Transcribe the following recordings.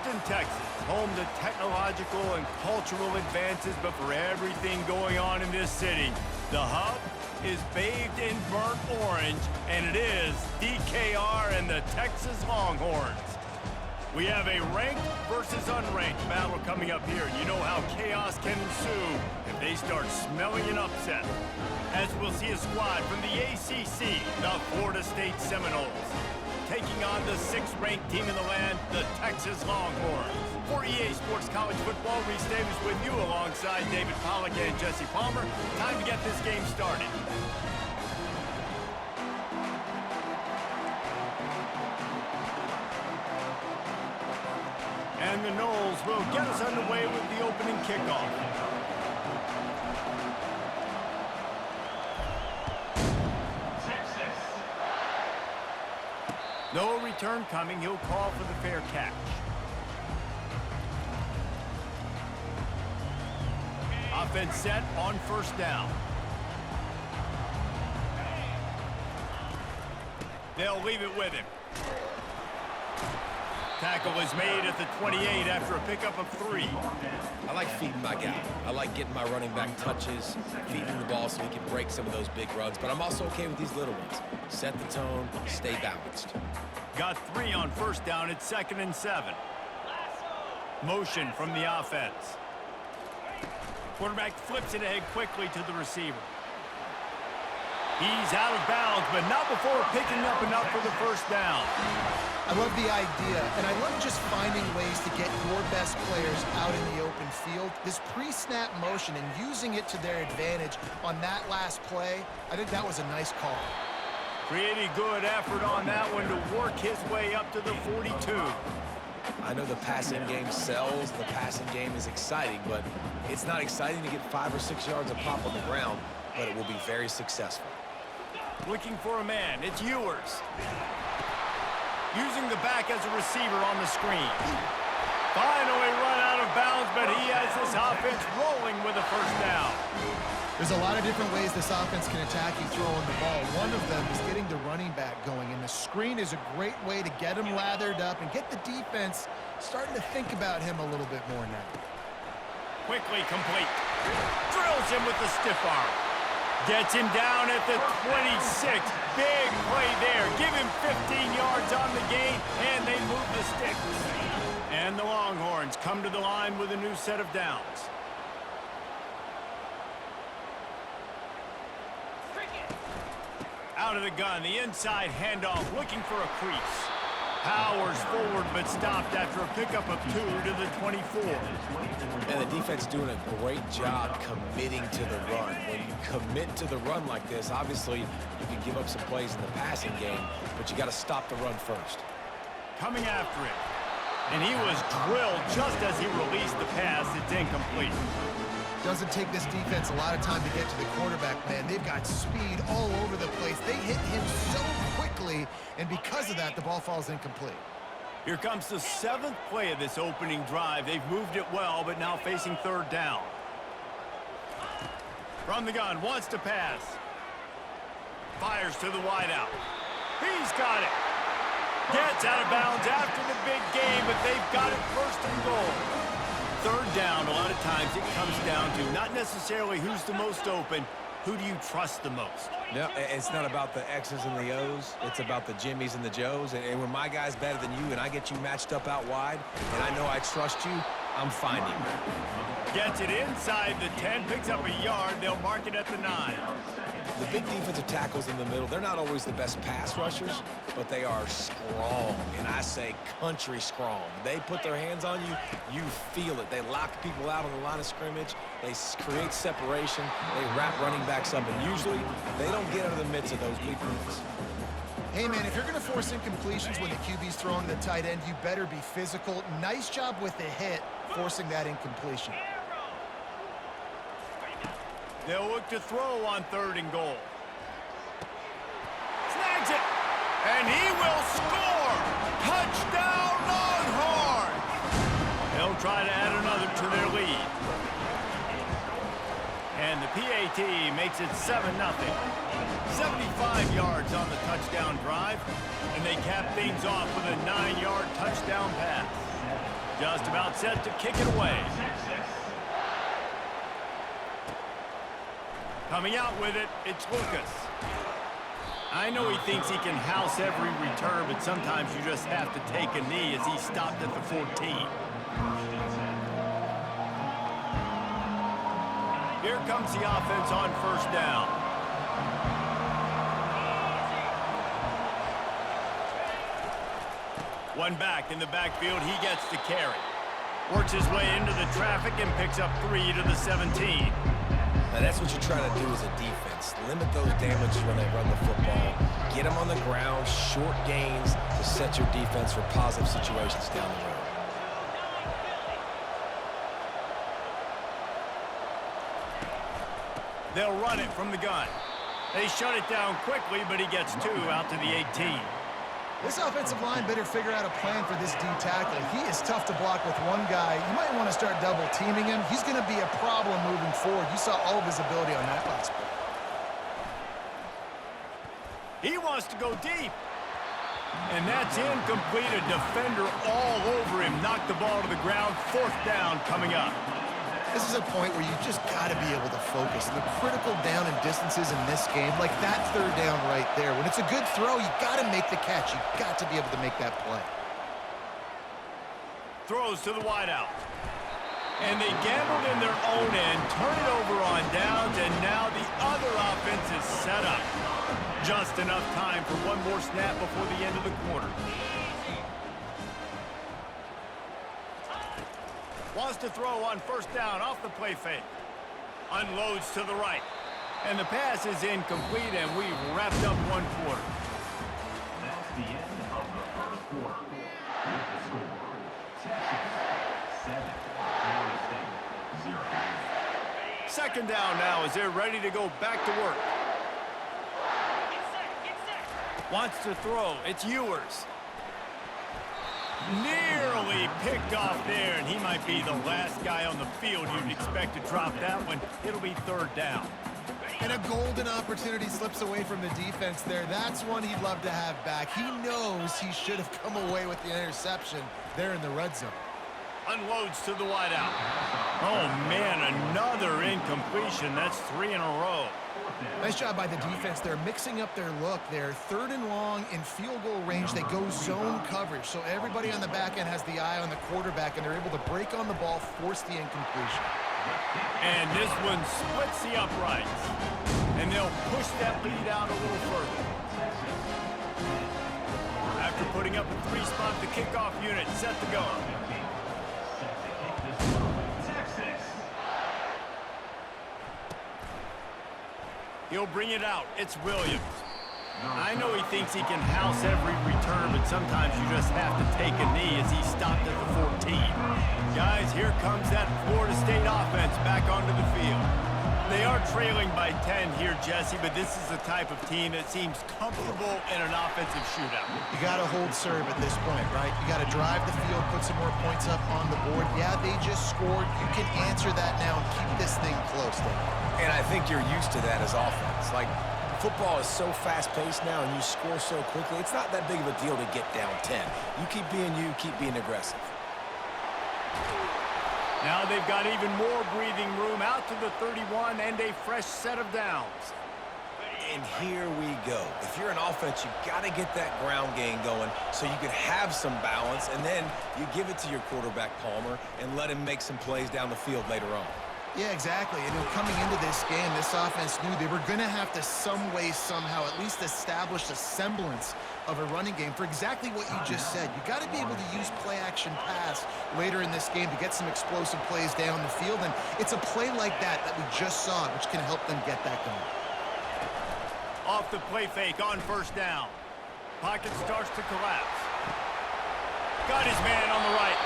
Houston, Texas, home to technological and cultural advances, but for everything going on in this city, the hub is bathed in burnt orange, and it is DKR and the Texas Longhorns. We have a ranked versus unranked battle coming up here. You know how chaos can ensue if they start smelling an upset. As we'll see a squad from the ACC, the Florida State Seminoles, taking on the 6th-ranked team in the land, the Texas Longhorns. For EA Sports College Football, Reese Davis with you alongside David Pollack and Jesse Palmer. Time to get this game started. And the Noles will get us underway with the opening kickoff. No return coming. He'll call for the fair catch. Offense set on first down. They'll leave it with him. Tackle is made at the 28 after a pickup of 3. I like feeding my guy. I like getting my running back touches, feeding the ball so he can break some of those big runs. But I'm also okay with these little ones. Set the tone, stay balanced. Got 3 on first down. It's 2nd and 7. Motion from the offense. Quarterback flips it ahead quickly to the receiver. He's out of bounds, but not before picking up enough for the first down. I love the idea, and I love just finding ways to get your best players out in the open field. This pre-snap motion and using it to their advantage on that last play, I think that was a nice call. Pretty good effort on that one to work his way up to the 42. I know the passing game sells, the passing game is exciting, but it's not exciting to get 5 or 6 yards of pop on the ground, but it will be very successful. Looking for a man, it's Ewers. Using the back as a receiver on the screen. Finally run out of bounds, but he has this offense rolling with a first down. There's a lot of different ways this offense can attack you throwing the ball. One of them is getting the running back going, and the screen is a great way to get him lathered up and get the defense starting to think about him a little bit more now. Quickly complete. Drills him with the stiff arm. Gets him down at the 26. Big play there. Give him 15 yards on the gain, and they move the sticks. And the Longhorns come to the line with a new set of downs. Out of the gun, the inside handoff, looking for a crease. Powers forward, but stopped after a pickup of 2 to the 24. And the defense doing a great job committing to the run. When you commit to the run like this, obviously you can give up some plays in the passing game, but you got to stop the run first. Coming after him. And he was drilled just as he released the pass. It's incomplete. Doesn't take this defense a lot of time to get to the quarterback, man. They've got speed all over the place. They hit him so quickly, and because of that, the ball falls incomplete. Here comes the 7th play of this opening drive. They've moved it well, but now facing 3rd down. From the gun, wants to pass. Fires to the wideout. He's got it. Gets out of bounds after the big game, but they've got it 1st and goal. 3rd down, a lot of times it comes down to not necessarily who's the most open, who do you trust the most? No, it's not about the X's and the O's. It's about the Jimmys and the Joes. And when my guy's better than you and I get you matched up out wide, and I know I trust you, I'm finding you. Gets it inside the 10, picks up a yard. They'll mark it at the 9. The big defensive tackles in the middle, they're not always the best pass rushers, but they are strong, and I say country strong. They put their hands on you, you feel it. They lock people out on the line of scrimmage. They create separation. They wrap running backs up, and usually they don't get out of the midst of those big moves. Hey, man, if you're going to force incompletions when the QB's throwing the tight end, you better be physical. Nice job with the hit, forcing that incompletion. They'll look to throw on 3rd and goal. Snags it, and he will score! Touchdown, Longhorns! They'll try to add another to their lead. And the PAT makes it 7-0. 75 yards on the touchdown drive, and they cap things off with a 9-yard touchdown pass. Just about set to kick it away. Coming out with it, it's Lucas. I know he thinks he can house every return, but sometimes you just have to take a knee as he stopped at the 14. Here comes the offense on first down. One back in the backfield, he gets the carry. Works his way into the traffic and picks up 3 to the 17. Now that's what you're trying to do as a defense. Limit those damages when they run the football. Get them on the ground, short gains to set your defense for positive situations down the road. They'll run it from the gun. They shut it down quickly, but he gets 2 out to the 18. This offensive line better figure out a plan for this D tackle. He is tough to block with one guy. You might want to start double teaming him. He's going to be a problem moving forward. You saw all of his ability on that last play. He wants to go deep. And that's incomplete. A defender all over him. Knocked the ball to the ground. 4th down coming up. This is a point where you just got to be able to focus. And the critical down and distances in this game, like that 3rd down right there. When it's a good throw, you got to make the catch. You got to be able to make that play. Throws to the wideout. And they gambled in their own end, turn it over on downs, and now the other offense is set up. Just enough time for one more snap before the end of the quarter. Wants to throw on first down off the play fake. Unloads to the right. And the pass is incomplete, and we've wrapped up 1 quarter. That's the end of the first quarter. With the score, Texas 7, Florida State 0. Second down now as they're ready to go back to work. Wants to throw. It's Ewers. Nearly picked off there, and he might be the last guy on the field you'd expect to drop that one. It'll be 3rd down. And a golden opportunity slips away from the defense there. That's one he'd love to have back. He knows he should have come away with the interception there in the red zone. Unloads to the wideout. Oh, man, another incompletion. That's 3 in a row. Nice job by the defense. They're mixing up their look. They're 3rd and long in field goal range. They go zone coverage. So everybody on the back end has the eye on the quarterback, and they're able to break on the ball, force the incompletion. And this one splits the uprights. And they'll push that lead out a little further. After putting up a 3-spot, the kickoff unit set to go. He'll bring it out. It's Williams. I know he thinks he can house every return, but sometimes you just have to take a knee as he stopped at the 14. Guys, here comes that Florida State offense back onto the field. They are trailing by 10 here, Jesse, but this is the type of team that seems comfortable in an offensive shootout. You got to hold serve at this point, right? You got to drive the field, put some more points up on the board. Yeah, they just scored. You can answer that now and keep this thing close, though. And I think you're used to that as offense. Like, football is so fast-paced now and you score so quickly, it's not that big of a deal to get down 10. You keep being aggressive. Now they've got even more breathing room out to the 31 and a fresh set of downs. And here we go. If you're an offense, you got to get that ground game going so you can have some balance, and then you give it to your quarterback, Palmer, and let him make some plays down the field later on. Yeah, exactly. And coming into this game, this offense knew they were going to have to some way, somehow, at least establish a semblance of a running game for exactly what you just said. You got to be able to use play-action pass later in this game to get some explosive plays down the field. And it's a play like that we just saw, which can help them get that going. Off the play fake on first down. Pocket starts to collapse. Got his man on the right.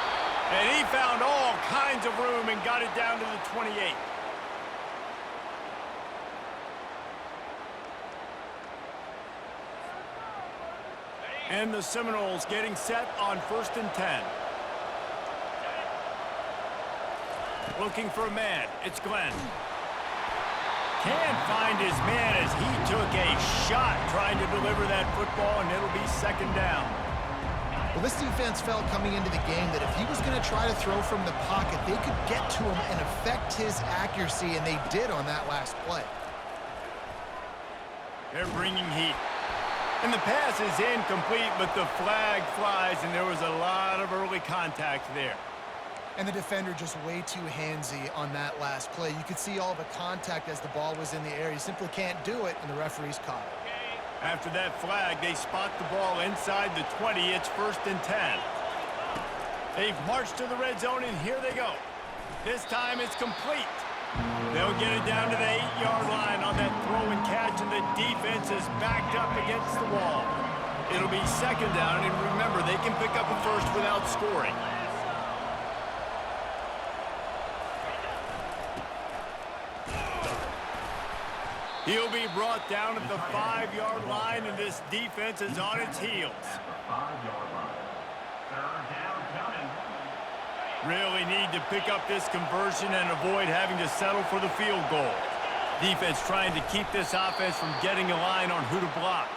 And he found all kinds of room and got it down to the 28. And the Seminoles getting set on 1st and 10. Looking for a man. It's Glenn. Can't find his man as he took a shot trying to deliver that football, and it'll be 2nd down. Well, this defense felt coming into the game that if he was going to try to throw from the pocket, they could get to him and affect his accuracy, and they did on that last play. They're bringing heat. And the pass is incomplete, but the flag flies, and there was a lot of early contact there. And the defender just way too handsy on that last play. You could see all the contact as the ball was in the air. He simply can't do it, and the referee's caught it. After that flag, they spot the ball inside the 20. It's 1st and 10. They've marched to the red zone, and here they go. This time it's complete. They'll get it down to the 8-yard line on that throw and catch, and the defense is backed up against the wall. It'll be 2nd down, and remember, they can pick up a first without scoring. He'll be brought down at the 5-yard line, and this defense is on its heels. At the 5-yard line. 3rd down coming. Really need to pick up this conversion and avoid having to settle for the field goal. Defense trying to keep this offense from getting a line on who to block.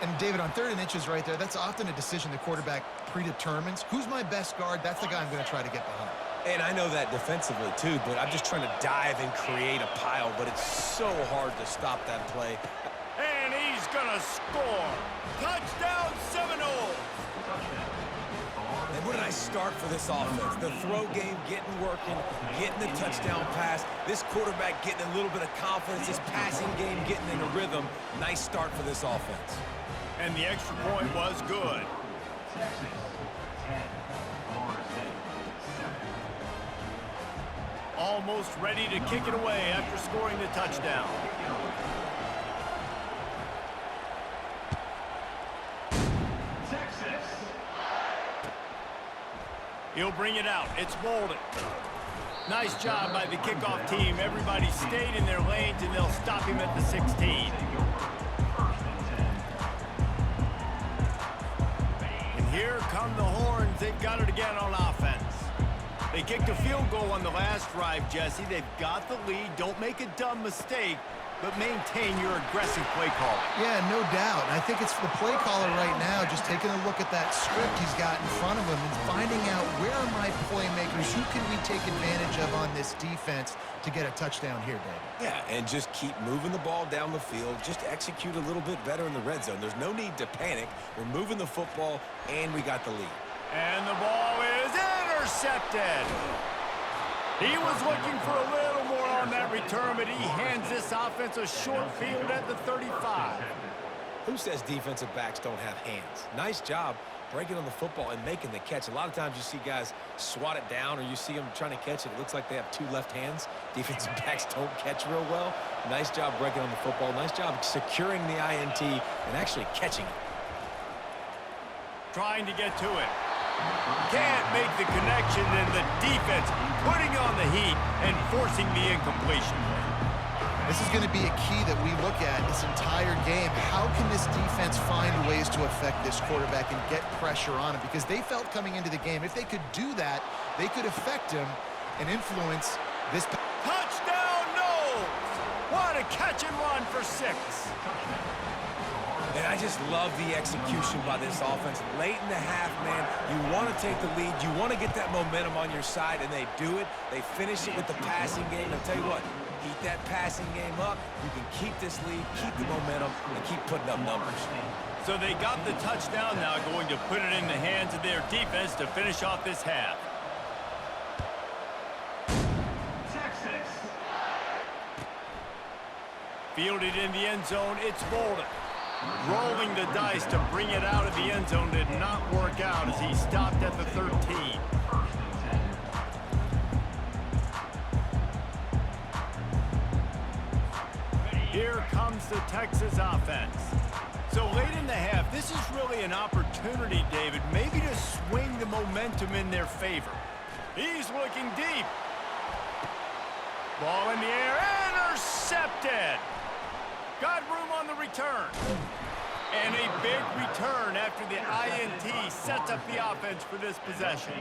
And, David, on 3rd and inches right there, that's often a decision the quarterback predetermines. Who's my best guard? That's the guy I'm going to try to get behind. And I know that defensively, too, but I'm just trying to dive and create a pile, but it's so hard to stop that play. And he's going to score. Touchdown Seminoles. And where did I start for this offense? The throw game getting working, getting the touchdown pass. This quarterback getting a little bit of confidence. This passing game getting in a rhythm. Nice start for this offense. And the extra point was good. Texas 10. Florida State 7. Almost ready to kick it away after scoring the touchdown. Texas. He'll bring it out. It's Bolden. Nice job by the kickoff team. Everybody stayed in their lanes, and they'll stop him at the 16. 1st and 10. And here come the horns. They've got it again on offense. They kicked a field goal on the last drive, Jesse. They've got the lead. Don't make a dumb mistake, but maintain your aggressive play call. Yeah, no doubt. And I think it's the play caller right now just taking a look at that script he's got in front of him and finding out where are my playmakers, who can we take advantage of on this defense to get a touchdown here, David. Yeah, and just keep moving the ball down the field. Just execute a little bit better in the red zone. There's no need to panic. We're moving the football, and we got the lead. And the ball is intercepted. He was looking for a little more on that return, but he hands this offense a short field at the 35. Who says defensive backs don't have hands? Nice job breaking on the football and making the catch. A lot of times you see guys swat it down, or you see them trying to catch it. It looks like they have 2 left hands. Defensive backs don't catch real well. Nice job breaking on the football. Nice job securing the INT and actually catching it. Trying to get to it. Can't make the connection, and the defense putting on the heat and forcing the incompletion. This is going to be a key that we look at this entire game. How can this defense find ways to affect this quarterback and get pressure on him? Because they felt coming into the game, if they could do that, they could affect him and influence this. Touchdown, Knowles! What a catch and run for 6. And I just love the execution by this offense. Late in the half, man, you want to take the lead. You want to get that momentum on your side, and they do it. They finish it with the passing game. I'll tell you what, keep that passing game up. You can keep this lead, keep the momentum, and keep putting up numbers. So they got the touchdown now, going to put it in the hands of their defense to finish off this half. Texas. Fielded in the end zone, it's Bolden. Rolling the dice to bring it out of the end zone did not work out as he stopped at the 13. 1st and 10. Here comes the Texas offense. So late in the half, this is really an opportunity, David, maybe to swing the momentum in their favor. He's looking deep. Ball in the air, intercepted. Got room on the return. And a big return after the INT sets up the offense for this possession.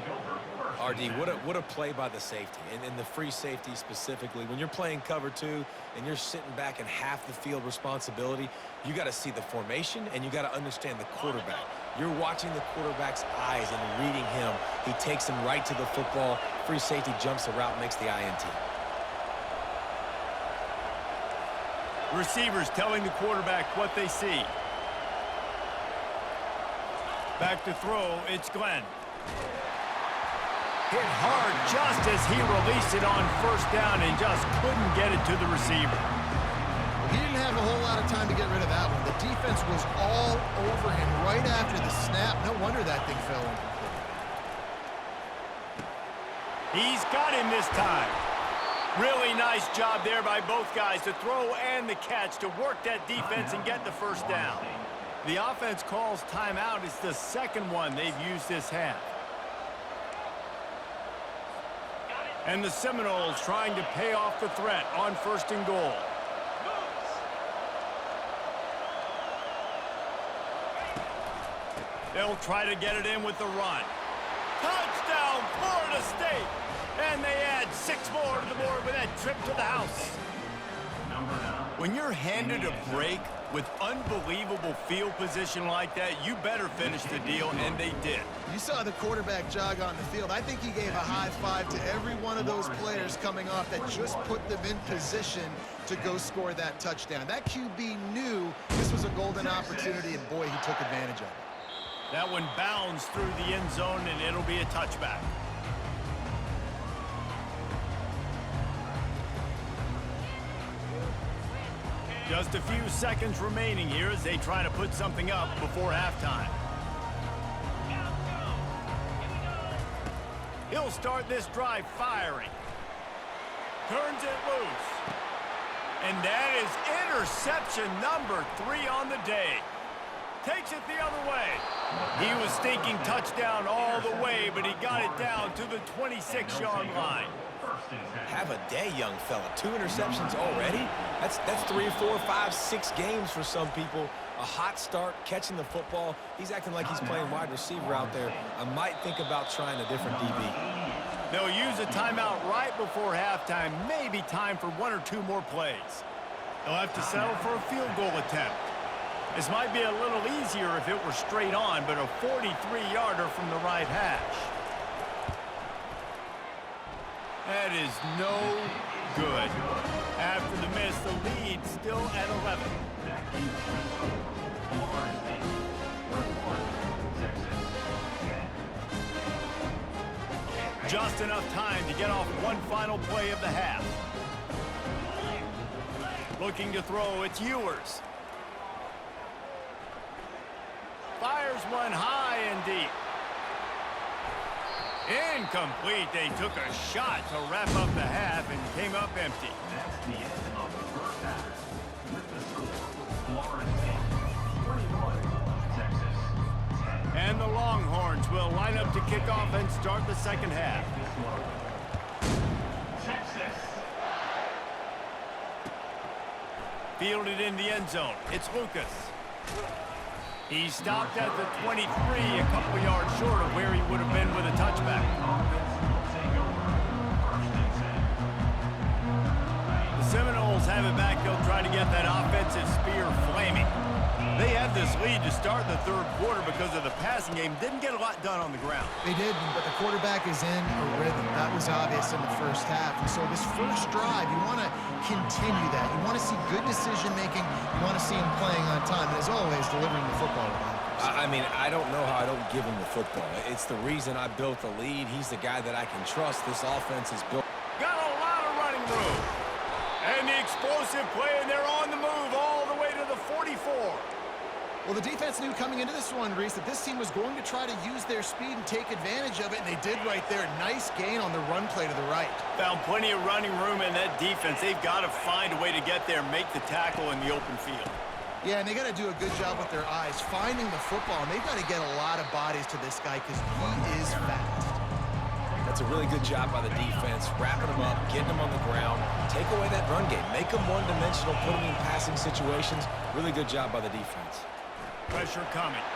RD, what a play by the safety, and the free safety specifically. When you're playing cover 2 and you're sitting back in half the field responsibility, you got to see the formation and you got to understand the quarterback. You're watching the quarterback's eyes and reading him. He takes him right to the football. Free safety jumps the route, makes the INT. Receivers telling the quarterback what they see. Back to throw, it's Glenn. Hit hard just as he released it on first down and just couldn't get it to the receiver. He didn't have a whole lot of time to get rid of that one. The defense was all over him right after the snap. No wonder that thing fell incomplete. He's got him this time. Really nice job there by both guys to throw and the catch to work that defense and get the first down. The offense calls timeout. It's the second one they've used this half. And the Seminoles trying to pay off the threat on first and goal. They'll try to get it in with the run. Touchdown, Florida State! And they add 6 more to the board with that trip to the house. When you're handed a break with unbelievable field position like that, you better finish the deal, and they did. You saw the quarterback jog on the field. I think he gave a high five to every one of those players coming off that just put them in position to go score that touchdown. That QB knew this was a golden opportunity, and boy, he took advantage of it. That one bounds through the end zone, and it'll be a touchback. Just a few seconds remaining here as they try to put something up before halftime. He'll start this drive firing. Turns it loose. And that is interception number 3 on the day. Takes it the other way. He was thinking touchdown all the way, but he got it down to the 26-yard line. Have a day, young fella. 2 interceptions already? That's 3, 4, 5, 6 games for some people. A hot start, catching the football. He's acting like he's playing wide receiver out there. I might think about trying a different DB. They'll use a timeout right before halftime. Maybe time for 1 or 2 more plays. They'll have to settle for a field goal attempt. This might be a little easier if it were straight on, but a 43-yarder from the right hash. That is no good. After the miss, the lead still at 11. Just enough time to get off one final play of the half. Looking to throw, it's Ewers. Fires one high and deep. Incomplete. They took a shot to wrap up the half and came up empty. That's the end of the first half. With the score, Florida State 21, Texas 10. And the Longhorns will line up to kick off and start the second half. Texas. Fielded in the end zone. It's Lucas. He stopped at the 23, a couple yards short of where he would have been with a touchback. The Seminoles have it back. They'll try to get that offensive spear flaming. They had this lead to start the third quarter because of the passing game. Didn't get a lot done on the ground. They did, but the quarterback is in a rhythm. That was obvious in the first half. And so this first drive, you want to continue that. You want to see good decision-making. You want to see him playing on time. And as always, delivering the football. I mean, I don't know how I don't give him the football. It's the reason I built the lead. He's the guy that I can trust. This offense is built. Got a lot of running room. And the explosive play, and they're on the move all the way to the 44. Well, the defense knew coming into this one, Reese, that this team was going to try to use their speed and take advantage of it, and they did right there. Nice gain on the run play to the right. Found plenty of running room in that defense. They've got to find a way to get there, make the tackle in the open field. Yeah, and they got to do a good job with their eyes, finding the football, and they've got to get a lot of bodies to this guy because he is fast. That's a really good job by the defense, wrapping him up, getting him on the ground, take away that run game, make him one-dimensional, put him in passing situations. Really good job by the defense. Pressure coming.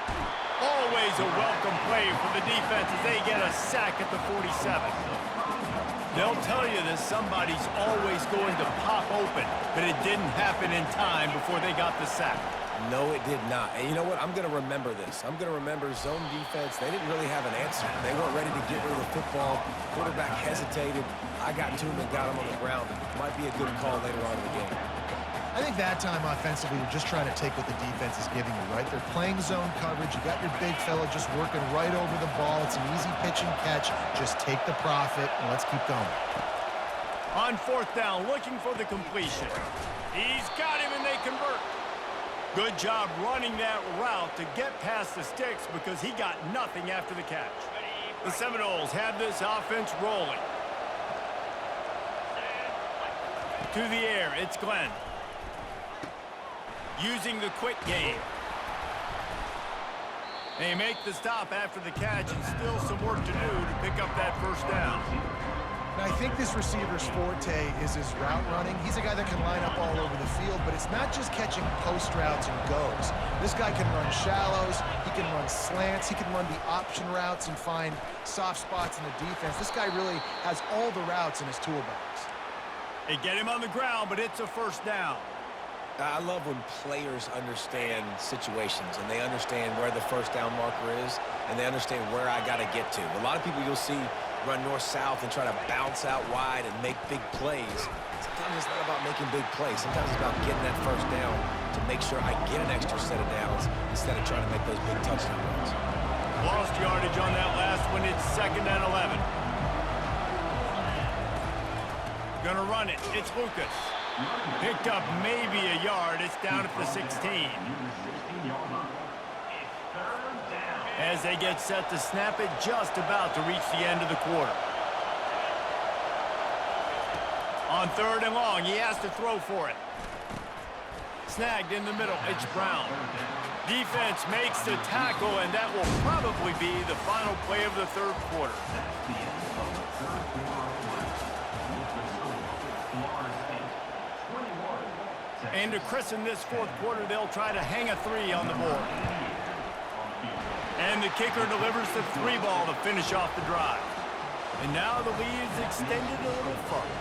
Always a welcome play for the defense as they get a sack at the 47. They'll tell you that somebody's always going to pop open, but it didn't happen in time before they got the sack. No, it did not. And you know what? I'm going to remember this. I'm going to remember zone defense. They didn't really have an answer. They weren't ready to get rid of the football. Quarterback hesitated. I got to him and got him on the ground. Might be a good call later on in the game. I think that time offensively, you're just trying to take what the defense is giving you, right? They're playing zone coverage. You got your big fella just working right over the ball. It's an easy pitch and catch. Just take the profit, and let's keep going. On fourth down, looking for the completion. He's got him, and they convert. Good job running that route to get past the sticks because he got nothing after the catch. The Seminoles have this offense rolling. To the air, it's Glenn. Using the quick game. They make the stop after the catch and still some work to do to pick up that first down. Now, I think this receiver's forte is his route running. He's a guy that can line up all over the field, but it's not just catching post routes and goes. This guy can run shallows, he can run slants, he can run the option routes and find soft spots in the defense. This guy really has all the routes in his toolbox. They get him on the ground, but it's a first down. I love when players understand situations and they understand where the first down marker is and they understand where I got to get to. A lot of people you'll see run north-south and try to bounce out wide and make big plays. Sometimes it's not about making big plays. Sometimes it's about getting that first down to make sure I get an extra set of downs instead of trying to make those big touchdown runs. Lost yardage on that last one. It's 2nd and 11. Gonna run it. It's Lucas. Picked up maybe a yard. It's down at the 16. As they get set to snap it, just about to reach the end of the quarter. On 3rd and long, he has to throw for it. Snagged in the middle, it's Brown. Defense makes the tackle, and that will probably be the final play of the 3rd quarter. And to christen this 4th quarter, they'll try to hang a 3 on the board. And the kicker delivers the 3 ball to finish off the drive. And now the lead is extended a little further.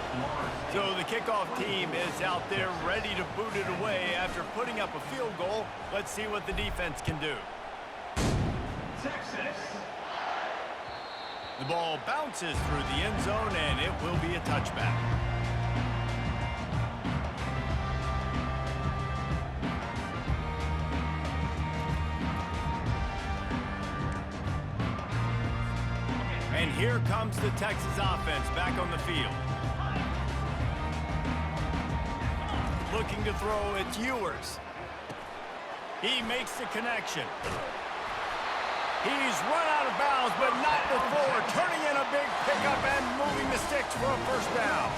So the kickoff team is out there ready to boot it away after putting up a field goal. Let's see what the defense can do. Texas. The ball bounces through the end zone, and it will be a touchback. And here comes the Texas offense back on the field. Looking to throw, it's Ewers. He makes the connection. He's run out of bounds, but not before turning in a big pickup and moving the sticks for a first down.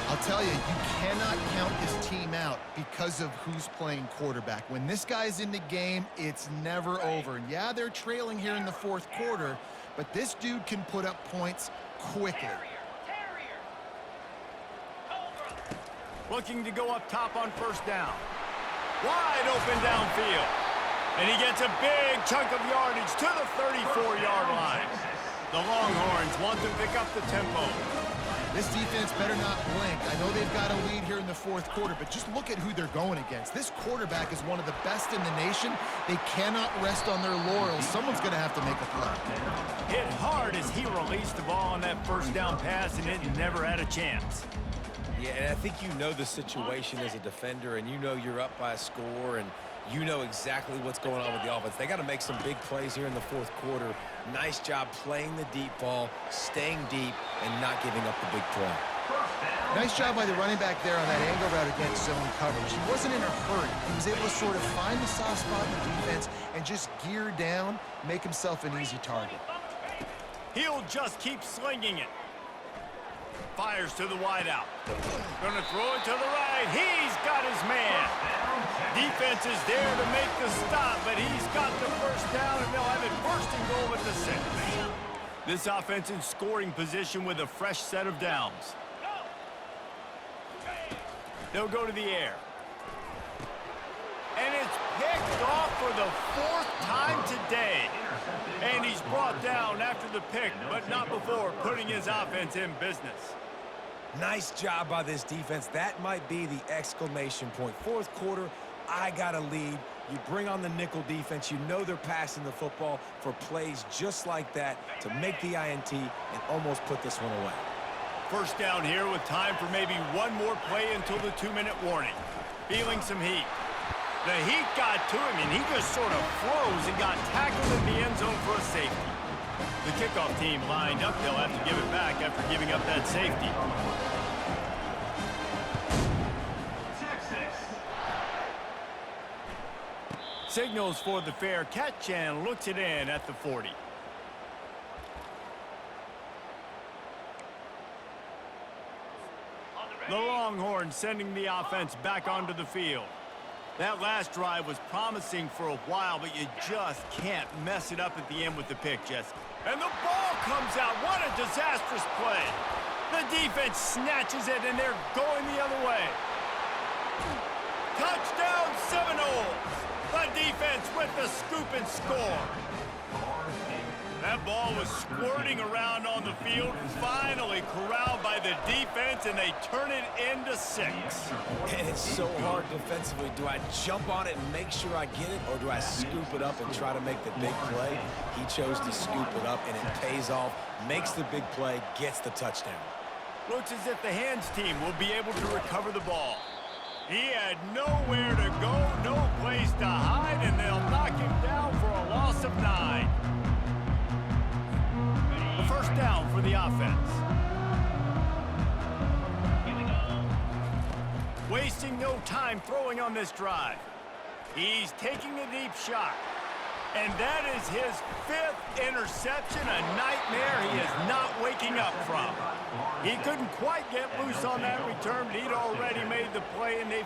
I'll tell you, you cannot count this team out because of who's playing quarterback. When this guy's in the game, it's never over. And yeah, they're trailing here in the 4th quarter, but this dude can put up points quickly. Looking to go up top on first down. Wide open downfield. And he gets a big chunk of yardage to the 34-yard line. The Longhorns want to pick up the tempo. This defense better not blink. I know they've got a lead here in the 4th quarter, but just look at who they're going against. This quarterback is one of the best in the nation. They cannot rest on their laurels. Someone's going to have to make a play. Hit hard as he released the ball on that first down pass, and it never had a chance. Yeah, and I think you know the situation as a defender, and you know you're up by a score, and you know exactly what's going on with the offense. They got to make some big plays here in the 4th quarter. Nice job playing the deep ball, staying deep, and not giving up the big play. Nice job by the running back there on that angle route against zone coverage. He wasn't in a hurry. He was able to sort of find the soft spot in the defense and just gear down, make himself an easy target. He'll just keep slinging it. Fires to the wideout. Gonna throw it to the right. He's got his man. Defense is there to make the stop, but he's got the first down, and they'll have it 1st and goal at the 6. This offense in scoring position with a fresh set of downs. They'll go to the air. And it's picked off for the 4th time today. And he's brought down after the pick, but not before putting his offense in business. Nice job by this defense. That might be the exclamation point. 4th quarter, I got a lead. You bring on the nickel defense. You know they're passing the football for plays just like that to make the INT and almost put this one away. First down here with time for maybe one more play until the 2-minute warning. Feeling some heat. The heat got to him, and he just sort of froze and got tackled in the end zone for a safety. The kickoff team lined up. They'll have to give it back after giving up that safety. Signals for the fair catch and looks it in at the 40. The Longhorns sending the offense back onto the field. That last drive was promising for a while, but you just can't mess it up at the end with the pick, Jesse. And the ball comes out. What a disastrous play. The defense snatches it, and they're going the other way. Touchdown Seminoles. The defense with the scoop and score. That ball was squirting around on the field, finally corralled by the defense, and they turn it into 6. And it's so hard defensively. Do I jump on it and make sure I get it, or do I scoop it up and try to make the big play? He chose to scoop it up, and it pays off, makes the big play, gets the touchdown. Looks as if the hands team will be able to recover the ball. He had nowhere to go, no place to hide, and they'll knock him down for a loss of 9. The first down for the offense. Wasting no time throwing on this drive. He's taking a deep shot. And that is his 5th interception, a nightmare he is not waking up from. He couldn't quite get loose on that return, but he'd already made the play, and they've